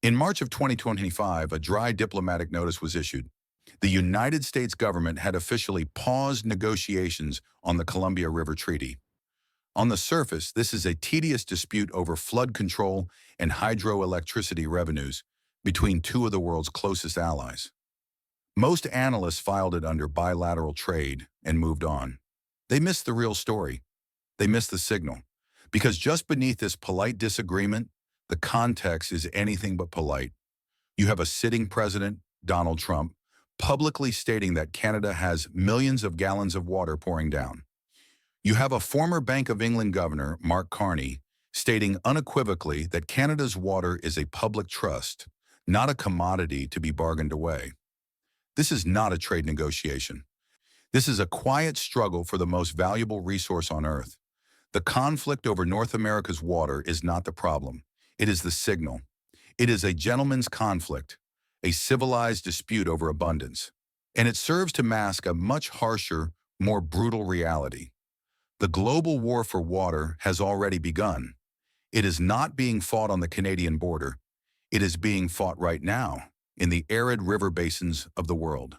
In March of 2025, a dry diplomatic notice was issued. The United States government had officially paused negotiations on the Columbia River Treaty. On the surface, this is a tedious dispute over flood control and hydroelectricity revenues between two of the world's closest allies. Most analysts filed it under bilateral trade and moved on. They missed the real story. They missed the signal. Because just beneath this polite disagreement, the context is anything but polite. You have a sitting president, Donald Trump, publicly stating that Canada has millions of gallons of water pouring down. You have a former Bank of England governor, Mark Carney, stating unequivocally that Canada's water is a public trust, not a commodity to be bargained away. This is not a trade negotiation. This is a quiet struggle for the most valuable resource on Earth. The conflict over North America's water is not the problem. It is the signal. It is a gentleman's conflict, a civilized dispute over abundance. And it serves to mask a much harsher, more brutal reality. The global war for water has already begun. It is not being fought on the Canadian border. It is being fought right now in the arid river basins of the world.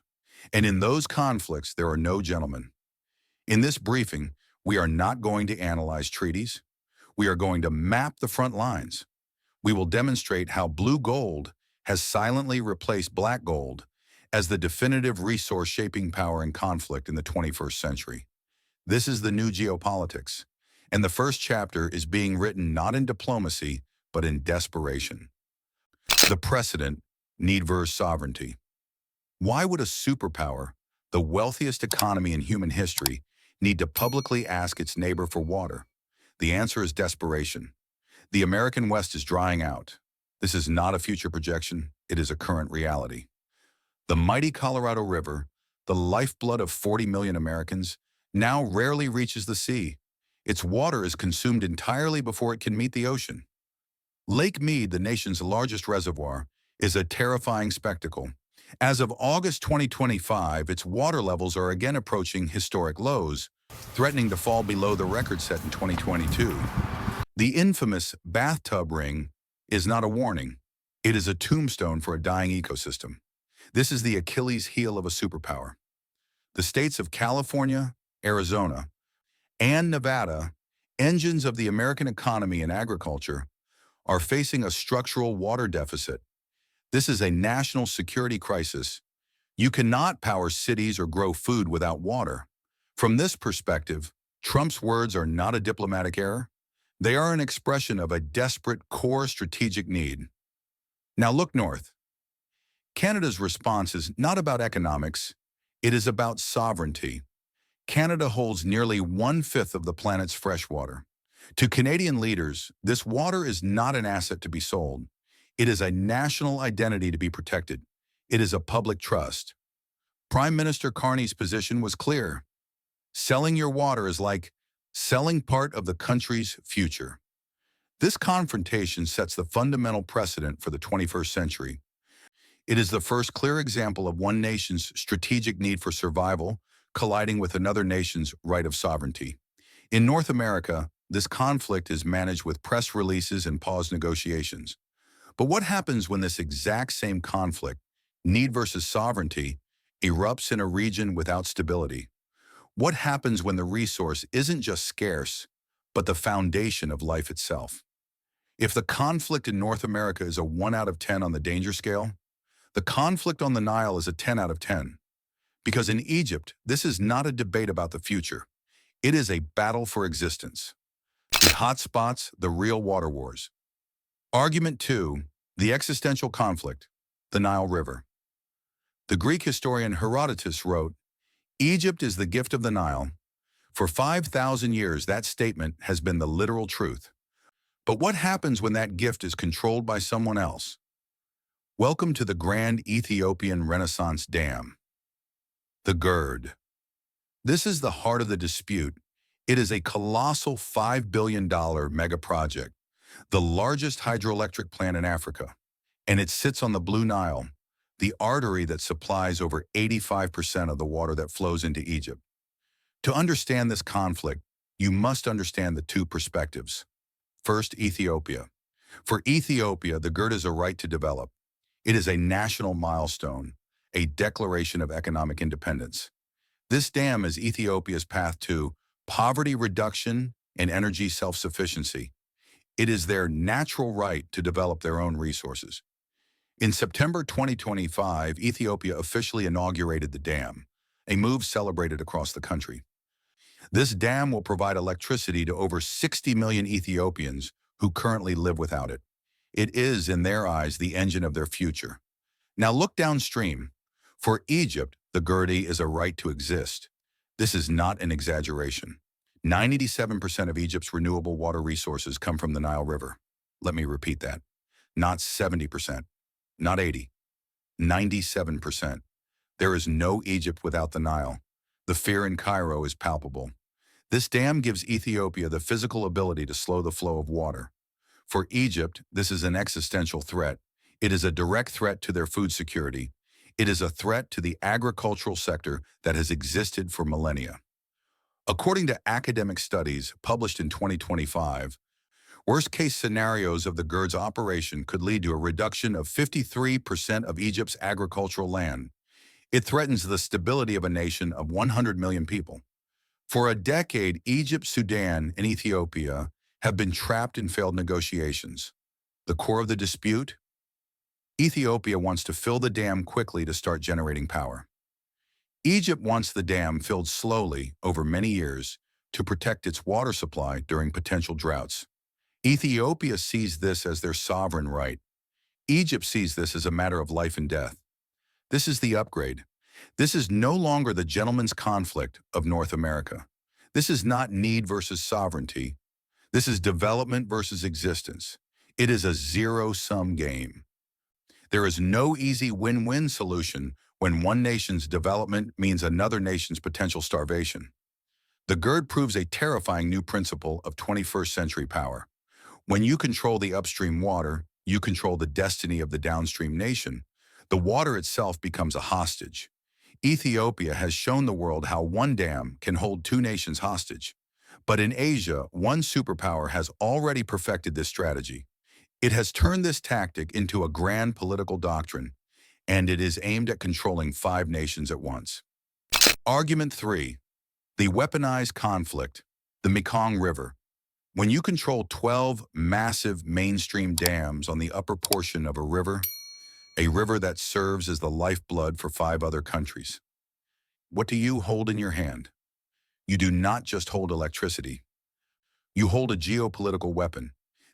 And in those conflicts, there are no gentlemen. In this briefing, we are not going to analyze treaties. We are going to map the front lines. We will demonstrate how blue gold has silently replaced black gold as the definitive resource shaping power in conflict in the 21st century. This is the new geopolitics, and the first chapter is being written not in diplomacy, but in desperation. The precedent, need versus sovereignty. Why would a superpower, the wealthiest economy in human history, need to publicly ask its neighbor for water? The answer is desperation. The American West is drying out. This is not a future projection, it is a current reality. The mighty Colorado River, the lifeblood of 40 million Americans, now rarely reaches the sea. Its water is consumed entirely before it can meet the ocean. Lake Mead, the nation's largest reservoir, is a terrifying spectacle. As of August 2025, its water levels are again approaching historic lows, threatening to fall below the record set in 2022. The infamous bathtub ring is not a warning. It is a tombstone for a dying ecosystem. This is the Achilles heel of a superpower. The states of California, Arizona, and Nevada, engines of the American economy and agriculture, are facing a structural water deficit. This is a national security crisis. You cannot power cities or grow food without water. From this perspective, Trump's words are not a diplomatic error. They are an expression of a desperate core strategic need. Now look north. Canada's response is not about economics. It is about sovereignty. Canada holds nearly 1/5 of the planet's fresh water. To Canadian leaders, this water is not an asset to be sold. It is a national identity to be protected. It is a public trust. Prime Minister Carney's position was clear. Selling your water is like selling part of the country's future. This confrontation sets the fundamental precedent for the 21st century. It is the first clear example of one nation's strategic need for survival colliding with another nation's right of sovereignty. In North America, this conflict is managed with press releases and paused negotiations. But what happens when this exact same conflict, need versus sovereignty, erupts in a region without stability? What happens when the resource isn't just scarce, but the foundation of life itself? If the conflict in North America is a 1 out of 10 on the danger scale, the conflict on the Nile is a 10 out of 10. Because in Egypt, this is not a debate about the future. It is a battle for existence. The hotspots, the real water wars. Argument 2, the existential conflict, the Nile River. The Greek historian Herodotus wrote, "Egypt is the gift of the Nile. For 5,000 years, that statement has been the literal truth. But what happens when that gift is controlled by someone else? Welcome to the grand Ethiopian Renaissance Dam. The GERD. This is the heart of the dispute. It is a colossal $5 billion mega project, the largest hydroelectric plant in Africa, and it sits on the Blue Nile, the artery that supplies over 85% of the water that flows into Egypt. To understand this conflict, you must understand the two perspectives. First, Ethiopia. For Ethiopia, the GERD is a right to develop. It is a national milestone, a declaration of economic independence. This dam is Ethiopia's path to poverty reduction and energy self-sufficiency. It is their natural right to develop their own resources. In September 2025, Ethiopia officially inaugurated the dam, a move celebrated across the country. This dam will provide electricity to over 60 million Ethiopians who currently live without it. It is, in their eyes, the engine of their future. Now look downstream. For Egypt, the Gurdi is a right to exist. This is not an exaggeration. 97% of Egypt's renewable water resources come from the Nile River. Let me repeat that. Not 70%, not 80, 97%. There is no Egypt without the Nile. The fear in Cairo is palpable. This dam gives Ethiopia the physical ability to slow the flow of water. For Egypt, this is an existential threat. It is a direct threat to their food security. It is a threat to the agricultural sector that has existed for millennia. According to academic studies published in 2025, worst-case scenarios of the GERD's operation could lead to a reduction of 53% of Egypt's agricultural land. It threatens the stability of a nation of 100 million people. For a decade, Egypt, Sudan, and Ethiopia have been trapped in failed negotiations. The core of the dispute? Ethiopia wants to fill the dam quickly to start generating power. Egypt wants the dam filled slowly over many years to protect its water supply during potential droughts. Ethiopia sees this as their sovereign right. Egypt sees this as a matter of life and death. This is the upgrade. This is no longer the gentleman's conflict of North America. This is not need versus sovereignty. This is development versus existence. It is a zero-sum game. There is no easy win-win solution when one nation's development means another nation's potential starvation. The GERD proves a terrifying new principle of 21st century power. When you control the upstream water, you control the destiny of the downstream nation. The water itself becomes a hostage. Ethiopia has shown the world how one dam can hold two nations hostage. But in Asia, one superpower has already perfected this strategy. It has turned this tactic into a grand political doctrine, and it is aimed at controlling 5 nations at once. Argument 3. The weaponized conflict, the Mekong River. When you control 12 massive mainstream dams on the upper portion of a river that serves as the lifeblood for 5 other countries, what do you hold in your hand? You do not just hold electricity. You hold a geopolitical weapon.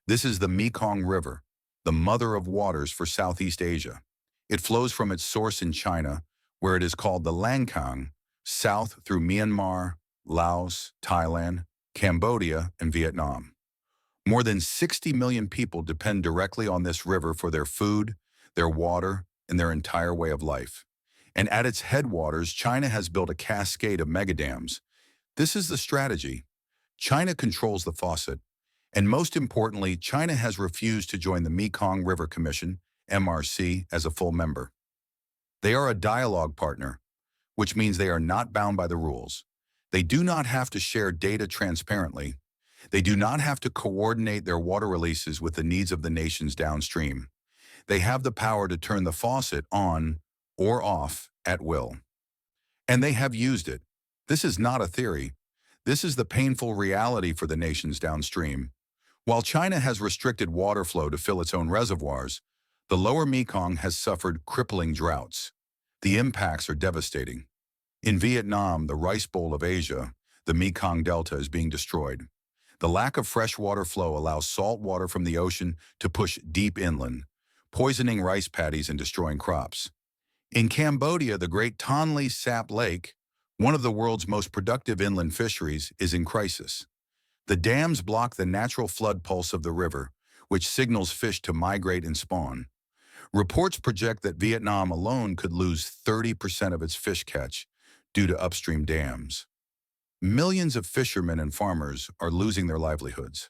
This is the Mekong River, the mother of waters for Southeast Asia. It flows from its source in China, where it is called the Langkang, south through Myanmar, Laos, Thailand, Cambodia, and Vietnam. More than 60 million people depend directly on this river for their food, their water, and their entire way of life. And at its headwaters, China has built a cascade of megadams. This is the strategy. China controls the faucet, and most importantly, China has refused to join the Mekong River Commission, MRC, as a full member. They are a dialogue partner, which means they are not bound by the rules. They do not have to share data transparently. They do not have to coordinate their water releases with the needs of the nations downstream. They have the power to turn the faucet on or off at will. And they have used it. This is not a theory. This is the painful reality for the nations downstream. While China has restricted water flow to fill its own reservoirs, the lower Mekong has suffered crippling droughts. The impacts are devastating. In Vietnam, the rice bowl of Asia, the Mekong Delta is being destroyed. The lack of fresh water flow allows salt water from the ocean to push deep inland, poisoning rice paddies and destroying crops. In Cambodia, the Great Tonle Sap Lake, one of the world's most productive inland fisheries, is in crisis. The dams block the natural flood pulse of the river, which signals fish to migrate and spawn. Reports project that Vietnam alone could lose 30% of its fish catch due to upstream dams. Millions of fishermen and farmers are losing their livelihoods.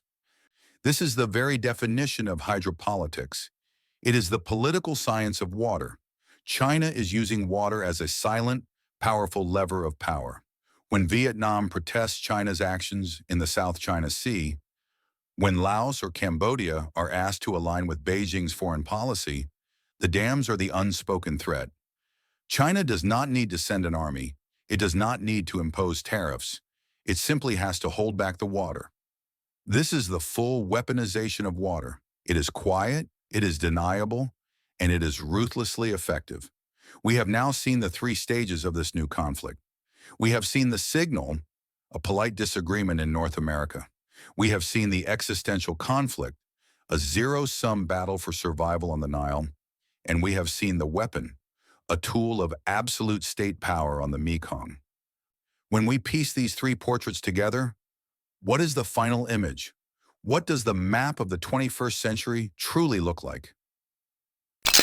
This is the very definition of hydropolitics. It is the political science of water. China is using water as a silent, powerful lever of power. When Vietnam protests China's actions in the South China Sea, When Laos or Cambodia are asked to align with Beijing's foreign policy, the dams are the unspoken threat. China does not need to send an army. It does not need to impose tariffs. It simply has to hold back the water. This is the full weaponization of water. It is quiet, it is deniable, and it is ruthlessly effective. We have now seen the three stages of this new conflict. We have seen the signal, a polite disagreement in North America. We have seen the existential conflict, a zero-sum battle for survival on the Nile. And we have seen the weapon, a tool of absolute state power on the Mekong. When we piece these three portraits together, what is the final image? What does the map of the 21st century truly look like?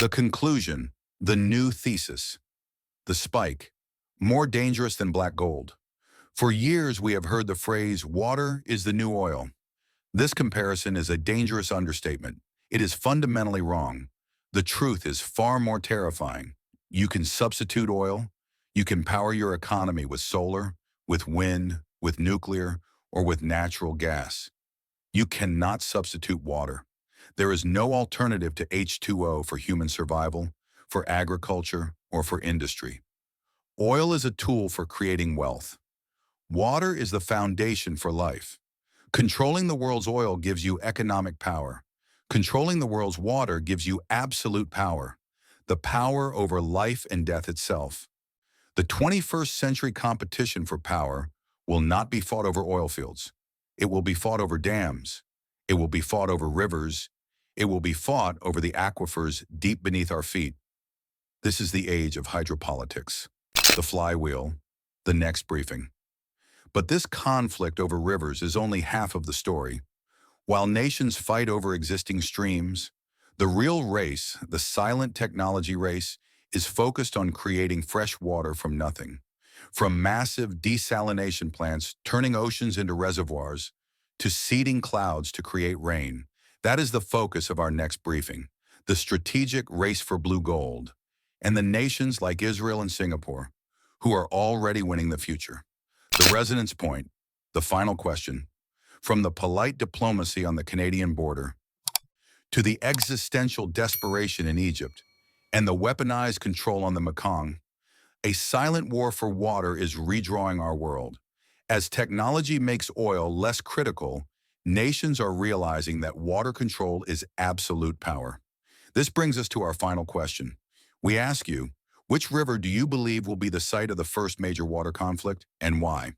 The conclusion, the new thesis, the spike, more dangerous than black gold. For years, we have heard the phrase, water is the new oil. This comparison is a dangerous understatement. It is fundamentally wrong. The truth is far more terrifying. You can substitute oil. You can power your economy with solar, with wind, with nuclear, or with natural gas. You cannot substitute water. There is no alternative to H2O for human survival, for agriculture, or for industry. Oil is a tool for creating wealth. Water is the foundation for life. Controlling the world's oil gives you economic power. Controlling the world's water gives you absolute power, the power over life and death itself. The 21st century competition for power will not be fought over oil fields. It will be fought over dams. It will be fought over rivers. It will be fought over the aquifers deep beneath our feet. This is the age of hydropolitics, the flywheel, the next briefing. But this conflict over rivers is only half of the story. While nations fight over existing streams, the real race, the silent technology race, is focused on creating fresh water from nothing. From massive desalination plants turning oceans into reservoirs, to seeding clouds to create rain. That is the focus of our next briefing, the strategic race for blue gold, and the nations like Israel and Singapore, who are already winning the future. The resonance point, the final question, from the polite diplomacy on the Canadian border to the existential desperation in Egypt and the weaponized control on the Mekong, a silent war for water is redrawing our world. As technology makes oil less critical, nations are realizing that water control is absolute power. This brings us to our final question. We ask you, which river do you believe will be the site of the first major water conflict and why?